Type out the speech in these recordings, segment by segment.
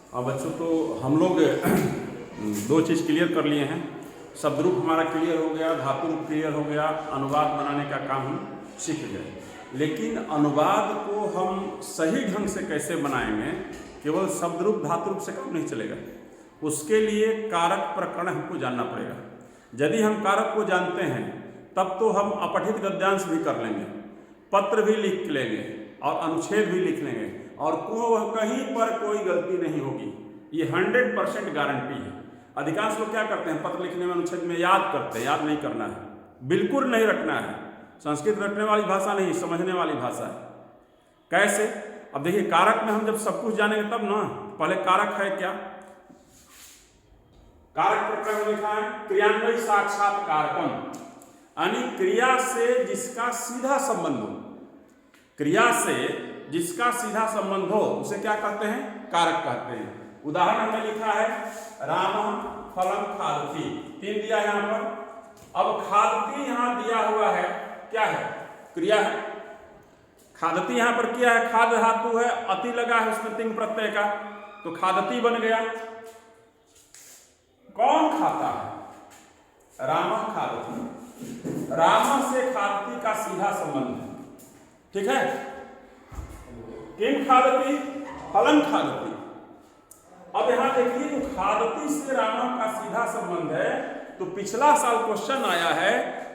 अब बच्चों तो हम लोग दो चीज़ क्लियर कर लिए हैं। शब्द रूप हमारा क्लियर हो गया, धातु रूप क्लियर हो गया, अनुवाद बनाने का काम हम सीख गए। लेकिन अनुवाद को हम सही ढंग से कैसे बनाएंगे, केवल शब्द रूप धातु रूप से काम नहीं चलेगा। उसके लिए कारक प्रकरण हमको जानना पड़ेगा। यदि हम कारक को जानते हैं तब तो हम अपठित गद्यांश भी कर लेंगे, पत्र भी लिख लेंगे और अनुच्छेद भी लिख लेंगे और कहीं पर कोई गलती नहीं होगी। ये 100% गारंटी है। अधिकांश लोग क्या करते हैं, पत्र लिखने में अनुच्छेद में याद करते हैं। याद नहीं करना है, बिल्कुल नहीं रखना है। संस्कृत रटने वाली भाषा नहीं, समझने वाली भाषा है। कैसे? अब देखिए, कारक में हम जब सब कुछ जानेंगे तब ना। पहले कारक है क्या? कारक प्रकरण में लिखा है क्रियान्वयी साक्षात कारकम, यानी क्रिया से जिसका सीधा संबंध हो। क्रिया से जिसका सीधा संबंध हो उसे क्या कहते हैं? कारक कहते हैं। उदाहरण हमने लिखा है रामम फलम खादति, 3 दिया यहाँ पर। अब खादति यहाँ दिया हुआ है, क्या है? क्रिया है। खादति यहाँ पर क्या है? खाद धातु है, अति लगा है उसमें तिंग प्रत्यय का, तो खादति बन गया। कौन खाता है? राम खादति। राम से खादति का सीधा संबंध है, ठीक है। किम खादति? फलम खादति। अब यहां देखिए, जो खादति से राम का सीधा संबंध है, तो पिछला साल क्वेश्चन आया है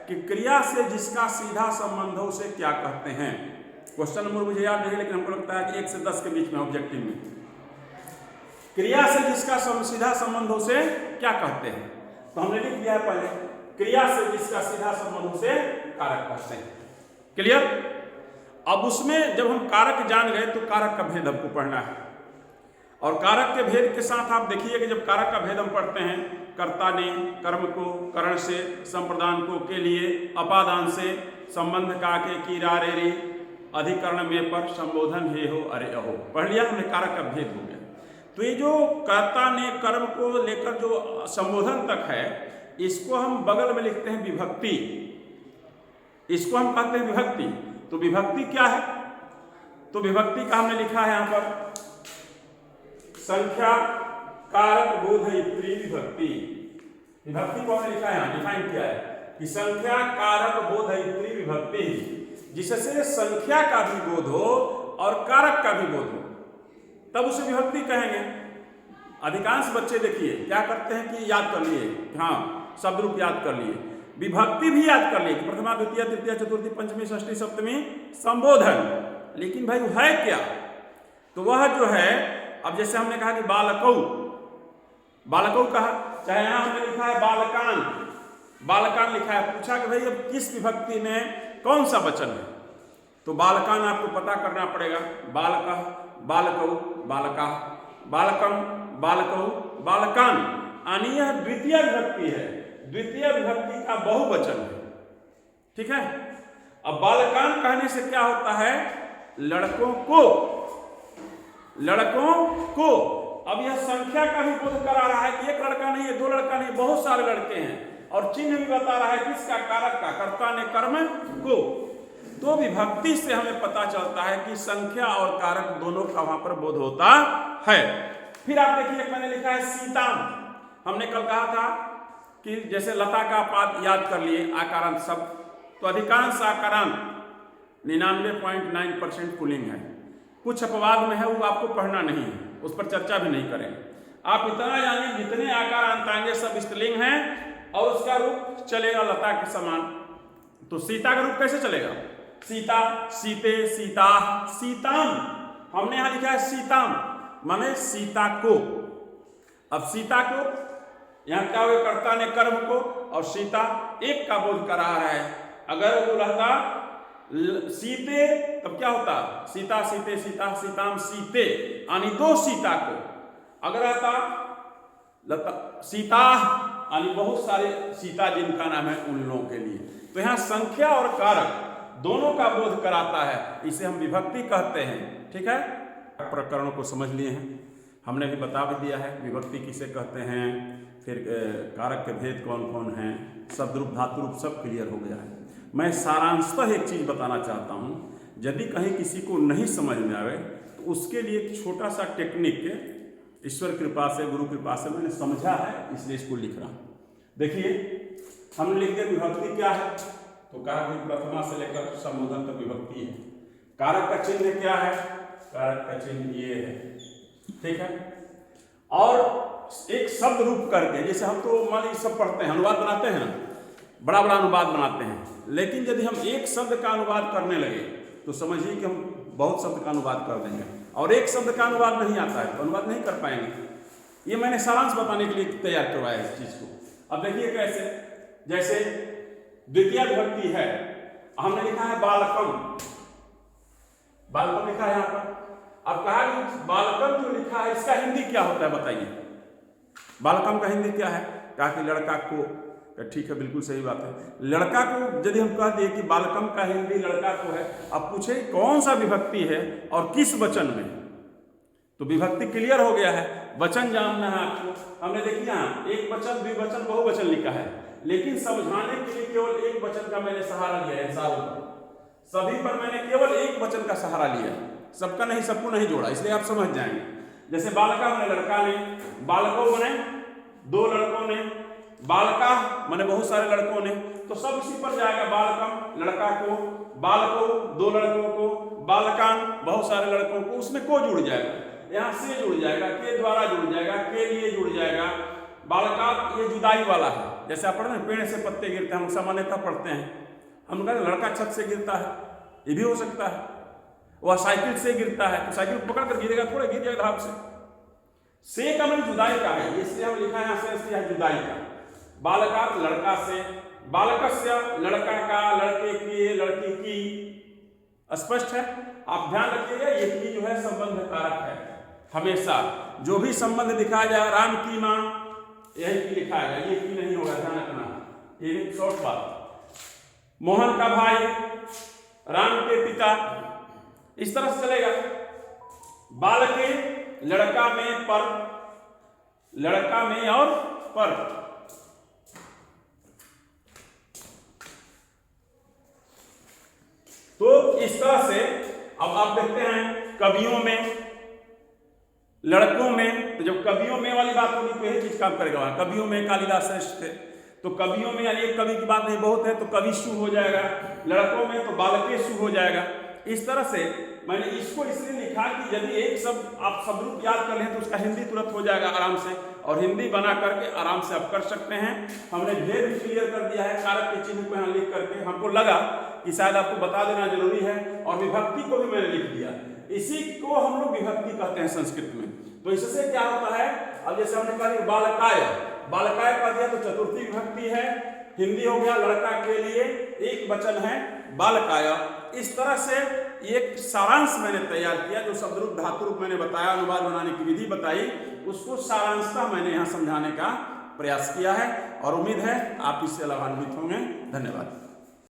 कि क्रिया से जिसका सीधा संबंध हो उसे क्या कहते हैं। क्वेश्चन नंबर मुझे याद नहीं, लेकिन हमको लगता है कि 1 से 10 के बीच में ऑब्जेक्टिव में क्रिया से जिसका सीधा संबंध हो उसे क्या कहते हैं। तो हमने लिख दिया है पहले, क्रिया से जिसका सीधा संबंध उसे कारक कहते हैं। क्लियर? अब उसमें जब हम कारक जान गए तो कारक का भेद हमको पढ़ना है। और कारक के भेद के साथ आप देखिए कि जब कारक का भेद हम पढ़ते हैं, कर्ता ने कर्म को, करण से, संप्रदान को, के लिए, अपादान से, संबंध का के, कीरा रे रे, अधिकरण में पर, संबोधन हे हो अरे अहो, पढ़ लिया हमने। कारक का भेद हो गया। तो ये जो कर्ता ने कर्म को लेकर जो संबोधन तक है, इसको हम बगल में लिखते हैं विभक्ति। इसको हम कहते हैं विभक्ति। तो विभक्ति क्या है? तो विभक्ति का हमने लिखा है यहां पर संख्या कारक बोधयित्री विभक्ति। विभक्ति को हमने लिखा है यहां, डिफाइन किया है कि संख्या कारक बोधयित्री विभक्ति, जिससे संख्या का भी बोध हो और कारक का भी बोध हो, तब उसे विभक्ति कहेंगे। अधिकांश बच्चे देखिए क्या करते हैं कि याद कर लिए, हाँ शब्द रूप याद कर लिए, विभक्ति भी याद कर लिए, प्रथमा द्वितीय तृतीय चतुर्थी पंचमी षष्ठी सप्तमी संबोधन। लेकिन भाई है क्या? तो वह जो है, अब जैसे हमने कहा कि बालकौ, बालकौ कहा, चाहे यहां हमने लिखा है बालकान, बालकान लिखा है। पूछा कि भाई अब किस विभक्ति में कौन सा वचन है, तो बालकान आपको पता करना पड़ेगा। बालकः, बालकौ, बालका, बालकम, बालकौ, बालकान, यानी यह द्वितीय विभक्ति है। द्वितीय विभक्ति का बहुवचन है, ठीक है। अब बालकान कहने से क्या होता है? लड़कों को, लड़कों को। अब यह संख्या का भी बोध करा रहा है कि एक लड़का नहीं है, 2 लड़का नहीं, बहुत सारे लड़के हैं। और चिन्ह भी बता रहा है किसका? कारक का, कर्ता ने कर्म को। तो विभक्ति से हमें पता चलता है कि संख्या और कारक दोनों का वहां पर बोध होता है। फिर आप देखिए, मैंने लिखा है सीताम। हमने कल कहा था कि जैसे लता का पाद याद कर लिए, आकारांत शब्द, तो अधिकांश आकारांत 99.9% पुल्लिंग है। कुछ अपवाद में है, वो आपको पढ़ना नहीं है, उस पर चर्चा भी नहीं करेंगे। आप इतना जानिए जितने आकारांत आएंगे सब स्त्रीलिंग हैं और उसका रूप चलेगा लता के समान। तो सीता का रूप कैसे चलेगा? सीता, सीते, सीता, सीताम। हमने यहां लिखा है सीताम, माने सीता को। अब सीता को यहां क्या हुआ? कर्ता ने कर्म को और सीता एक का बोध करा रहा है। अगर वो रहता सीते तब क्या होता? सीता, सीते, सीता, सीताम, सीते, यानी 2 सीता को। अगर रहता लता सीता, यानी बहुत सारे सीता जिनका नाम है उन लोगों के लिए। तो यहां संख्या और कारक दोनों का बोध कराता है, इसे हम विभक्ति कहते हैं, ठीक है। प्रकरणों को समझ लिए हैं, हमने भी बता भी दिया है विभक्ति किसे कहते हैं, फिर कारक के भेद कौन कौन हैं, शब्द रूप धातु रूप सब क्लियर हो गया है। मैं सारांशतः एक चीज़ बताना चाहता हूँ, यदि कहीं किसी को नहीं समझ में आवे तो उसके लिए एक छोटा सा टेक्निक ईश्वर कृपा से, गुरु कृपा से मैंने समझा है, इसलिए इसको लिख रहा हूँ। देखिए हम लिख दे विभक्ति क्या है, तो कहा कि प्रथमा से लेकर संबोधन तक विभक्ति है। कारक का चिन्ह क्या है, कारक का चिन्ह ये है, ठीक है। और एक शब्द रूप करके, जैसे हम तो मान लीजिए सब पढ़ते हैं, अनुवाद बनाते हैं ना, बड़ा बड़ा अनुवाद बनाते हैं, लेकिन यदि हम एक शब्द का अनुवाद करने लगे तो समझिए कि हम बहुत शब्द का अनुवाद कर देंगे, और एक शब्द का अनुवाद नहीं आता है तो अनुवाद नहीं कर पाएंगे। ये मैंने सारांश बताने के लिए तैयार करवाया इस चीज को। अब देखिए कैसे, जैसे द्वितीय विभक्ति है, हमने लिखा है बालकम, बालकम लिखा है यहाँ पर। अब कहा कि बालकम जो लिखा है इसका हिंदी क्या होता है बताइए, बालकम का हिंदी क्या है, कहा कि लड़का को, ठीक है बिल्कुल सही बात है, लड़का को यदि हम कह दिए कि बालकम का हिंदी लड़का को है, अब पूछे कौन सा विभक्ति है और किस वचन में, तो विभक्ति क्लियर हो गया है, वचन जानना है आपको। हमने देखिए यहाँ एक वचन, द्विवचन, बहुवचन लिखा है, लेकिन समझाने के लिए केवल एक वचन का मैंने सहारा लिया है, सारों पर, सभी पर मैंने केवल एक वचन का सहारा लिया है, सबका नहीं, सबको नहीं जोड़ा, इसलिए आप समझ जाएंगे। जैसे बालका मैंने लड़का ने, बालकों मैंने दो लड़कों ने, बालका मैंने बहुत सारे लड़कों ने, तो सब इसी पर जाएगा, बालकम लड़का को, बालको दो लड़कों को, बालकान बहुत सारे लड़कों को, उसमें को जुड़ जाएगा, यहाँ से जुड़ जाएगा, के द्वारा जुड़ जाएगा, के लिए जुड़ जाएगा। बालका ये जुदाई वाला है, जैसे आप पढ़ते हैं पेड़ से पत्ते गिरते हैं, हम सामान्यतः पढ़ते हैं, हम कहते हैं लड़का छत से गिरता है, ये भी हो सकता है, वह साइकिल से गिरता है, तो साइकिल पकड़ कर गिरेगा, थोड़ा गिर जाएगा धाप से का मतलब जुदाई का है, इसलिए हम लिखा है यहाँ से जुदाई का। बालका लड़का से, बालकस्य लड़का का, लड़के की, लड़की की, स्पष्ट है। आप ध्यान रखिएगा ये की जो है संबंध कारक है, हमेशा जो भी संबंध दिखाया जाए, राम की माँ यही की लिखा है, ये की नहीं होगा, ध्यान रखना, ये शॉर्ट बात। मोहन का भाई, राम के पिता, इस तरह से चलेगा। बालके लड़का में पर, लड़का में और पर, तो इस तरह से अब आप देखते हैं कवियों में, लड़कों में, तो जब कवियों में वाली बात होगी तो यही चीज काम करेगा। कवियों में कालिदास श्रेष्ठ थे, तो कवियों में यानी एक कवि की बात नहीं बहुत है तो कविशु हो जाएगा, लड़कों में तो बालकेशु हो जाएगा। इस तरह से मैंने इसको इसलिए लिखा कि यदि एक शब्द आप शब्द याद कर लें तो उसका हिंदी तुरंत हो जाएगा आराम से, और हिंदी बना करके आराम से आप कर सकते हैं। हमने भेद भी क्लियर कर दिया है, कारक के चिन्ह को यहाँ लिख करके, हमको लगा कि शायद आपको बता देना जरूरी है, और विभक्ति को भी मैंने लिख दिया, इसी को हम लोग विभक्ति कहते हैं संस्कृत में। तो इससे क्या होता है, अब जैसे हमने कहा बालकाय, बालकाय कह दिया तो चतुर्थी विभक्ति है, हिंदी हो गया लड़का के लिए, एक वचन है बालकाय। इस तरह से एक सारांश मैंने तैयार किया, जो शब्द रूप धातु रूप मैंने बताया, अनुवाद बनाने की विधि बताई, उसको सारांशता मैंने यहाँ समझाने का प्रयास किया है, और उम्मीद है आप इससे लाभान्वित होंगे। धन्यवाद।